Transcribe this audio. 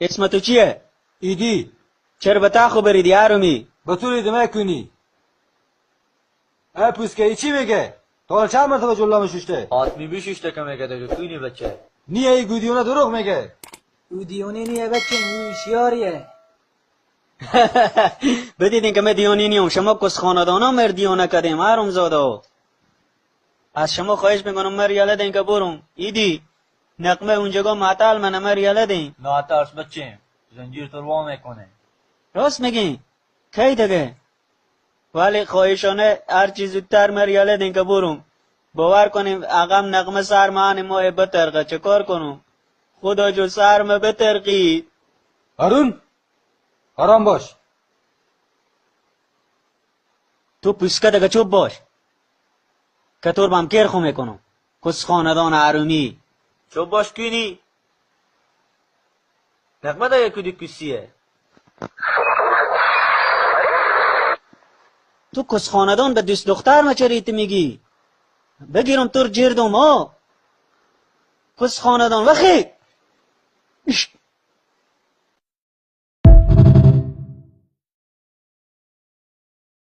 اسم تو چیه؟ ایدی چرا به تا خبری دیارومی؟ به طوری دمه کنی پوسکه چی میگه؟ تا چند مرتبه جلوم ششته؟ آدمی بیششته که میگه دیگه کوینی بچه نیه ای گودیونه دروغ میگه. گودیونه نیه بچه هوشیاریه. بدیدین که من دیونی نیم، شما کس خاندانا مر دیونه کدیم هرم زاده. از شما خواهش میکنم مر یاله دین که برم. ایدی نقمه اونجا معطل من مر یاله دین. نه ترس بچه زنجیر تو وا میکنه. راست میگین؟ کی دیگه؟ ولی خواهشانه هر چیز زودتر مر یاله دین که برم. باور کنیم اقام نقمه سر معانی ماه بترقه چه کار کنم؟ خدا جو سرمه بترقید. هارون آرام باش. تو پوسکه دیگه چوب باش که طور بام کیر خو میکنم. کس خاندان عرومی چوب باش کوینی نقمه دیگه کدی کسیه. تو کس خاندان به دوست دختر مچریت میگی؟ بگیرم تور جردم ها. کس خاندان وخی